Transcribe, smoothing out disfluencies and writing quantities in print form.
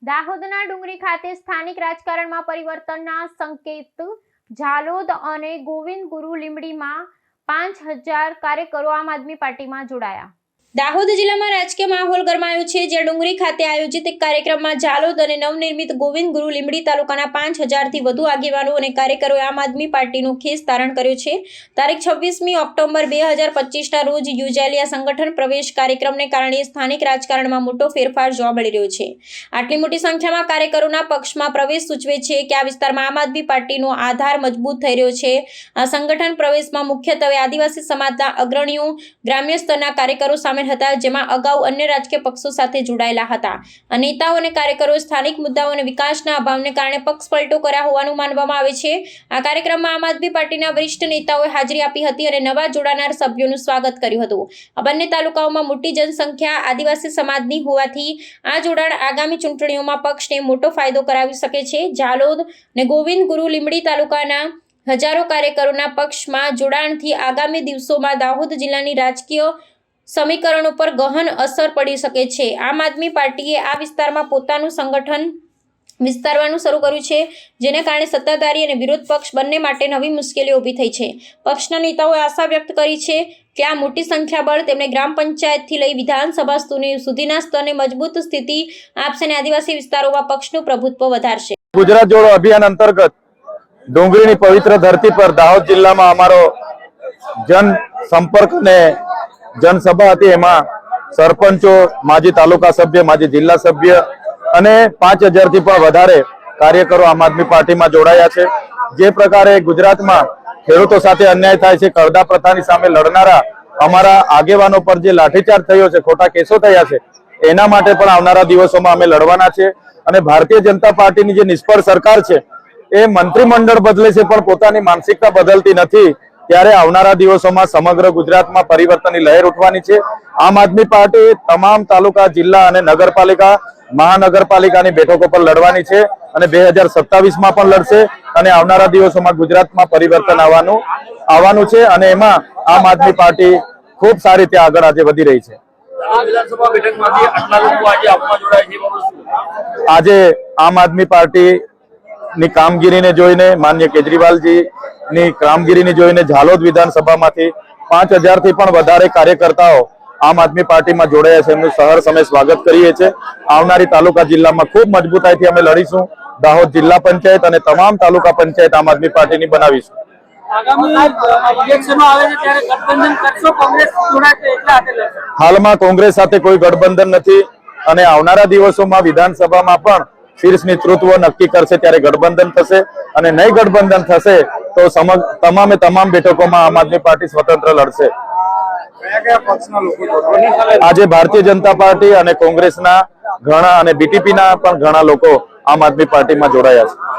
દાહોદના ડુંગરી ખાતે સ્થાનિક રાજકારણમાં પરિવર્તનના સંકેત ઝાલોદ અને ગોવિંદ ગુરુ લીંબડીમાં 5000 કાર્યકરો આમ આદમી પાર્ટીમાં જોડાયા। દાહોદ જિલ્લામાં રાજકીય માહોલ ગરમાયો છે, જ્યાં ડુંગરી ખાતે આયોજિત એક કાર્યક્રમમાં ઝાલોદ અને નવનિર્મિત ગોવિંદ ગુરુ લીંબડી તાલુકાના 5000 થી વધુ આગેવાનો અને કાર્યકરોએ આમ આદમી પાર્ટીનું ખેસ ધારણ કર્યો છે। તારીખ 26મી ઓક્ટોબર 2025ના રોજ યોજાયેલી આ સંગઠન પ્રવેશ કાર્યક્રમને કારણે સ્થાનિક રાજકારણમાં મોટો ફેરફાર જોવા મળી રહ્યો છે। આટલી મોટી સંખ્યામાં કાર્યકરોના પક્ષમાં પ્રવેશ સૂચવે છે કે આ વિસ્તારમાં આમ આદમી પાર્ટીનો આધાર મજબૂત થઈ રહ્યો છે। આ સંગઠન પ્રવેશમાં મુખ્યત્વે આદિવાસી સમાજના અગ્રણીઓ, ગ્રામ્ય સ્તરના કાર્યકરો સામેલ હતા, જેમાં અગાઉ અન્ય રાજકીય પક્ષો સાથે જોડાયેલા હતા। આ નેતાઓ અને કાર્યકરોએ સ્થાનિક મુદ્દાઓ અને વિકાસના અભાવને કારણે પક્ષ પલટો કર્યા હોવાનું માનવામાં આવે છે। આ કાર્યક્રમમાં આમ આદમી પાર્ટીના વરિષ્ઠ નેતાઓએ હાજરી આપી હતી અને નવા જોડાનાર સભ્યોનું સ્વાગત કર્યું હતું। આ બંને તાલુકાઓમાં મોટી જનસંખ્યા આદિવાસી સમાજની હોવાથી આ જોડાણ આગામી ચૂંટણીઓમાં પક્ષને મોટો ફાયદો કરાવી શકે છે। ઝાલોદ અને ગોવિંદ ગુરુ લીંબડી તાલુકાના હજારો કાર્યકરોના પક્ષમાં જોડાણથી આગામી દિવસોમાં દાહોદ જિલ્લાની રાજકીય સમીકરણો પર ગહન અસર પડી શકે છે। આમ આદમી પાર્ટીએ આ વિસ્તારમાં પોતાનું સંગઠન વિસ્તારવાનું શરૂ કર્યું છે, જેને કારણે સત્તાધારી અને વિરોધ પક્ષ બંને માટે નવી મુશ્કેલીઓ ઊભી થઈ છે। પક્ષના નેતાઓએ આશા વ્યક્ત કરી છે કે આ મોટી સંખ્યાબળ તેમને ગ્રામ પંચાયતથી લઈ વિધાનસભા સુધીના સ્તરને મજબૂત સ્થિતિ આપશે અને આદિવાસી વિસ્તારોમાં પક્ષનું પ્રભુત્વ વધારશે। ગુજરાત જોડો અભિયાન અંતર્ગત ડુંગરીની પવિત્ર ધરતી પર દાહોદ જિલ્લામાં અમારો જન સંપર્ક ને જનસભા હતી। એમાં સરપંચો, માજી તાલુકા સભ્ય, માજી જિલ્લા સભ્ય અને 5000 થી પણ વધારે કાર્યકરો આમ આદમી પાર્ટીમાં જોડાયા છે। જે પ્રકારે ગુજરાતમાં ખેડૂતો સાથે અન્યાય થાય છે, કરદા પ્રથાની સામે લડનારા અમારા આગેવાનો પર જે લાઠીચાર્જ થયો છે, ખોટા કેસો થયા છે, એના માટે પણ આવનારા દિવસોમાં અમે લડવાના છે। અને ભારતીય જનતા પાર્ટીની જે નિષ્ફળ સરકાર છે એ મંત્રીમંડળ બદલે છે પણ પોતાની માનસિકતા બદલતી નથી। ત્યારે આવનારા દિવસોમાં સમગ્ર ગુજરાતમાં પરિવર્તનની લહેર ઉઠવાની છે। આમ આદમી પાર્ટી તમામ તાલુકા, જિલ્લા અને નગરપાલિકા, મહાનગરપાલિકાની બેઠકો પર લડવાની છે અને 2027માં પણ લડશે અને આવનારા દિવસોમાં ગુજરાતમાં પરિવર્તન આવવાનું છે અને એમાં આમ આદમી પાર્ટી ખૂબ સારી રીતે આગળ આજે વધી રહી છે। આજે આમ આદમી પાર્ટીની કામગીરીને જોઈને, માનનીય કેજરીવાલજી ની કામગીરીને જોઈને ઝાલોદ વિધાનસભામાંથી 5000 થી પણ વધારે કાર્યકર્તાઓ આમ આદમી પાર્ટીમાં જોડાયા છે। એમનું સહર્ષ અમે સ્વાગત કરીએ છીએ। આવનારી તાલુકા જિલ્લામાં ખૂબ મજબૂતાઈથી અમે લડીશું। દાહોદ જિલ્લા પંચાયત અને તમામ તાલુકા પંચાયત આમ આદમી પાર્ટીની બનાવીશું। હાલમાં કોંગ્રેસ સાથે કોઈ ગઠબંધન નથી અને આવનારા દિવસોમાં વિધાનસભામાં પણ શીર્ષ નેતૃત્વ નક્કી કરશે ત્યારે ગઠબંધન થશે અને નહીં ગઠબંધન થશે તો તમામે તમામ બેઠકોમાં આમ આદમી પાર્ટી સ્વતંત્ર લડશે। આજે ભારતીય જનતા પાર્ટી અને કોંગ્રેસના ઘણા અને બીટીપીના પણ ઘણા લોકો આમ આદમી પાર્ટીમાં જોડાયા છે।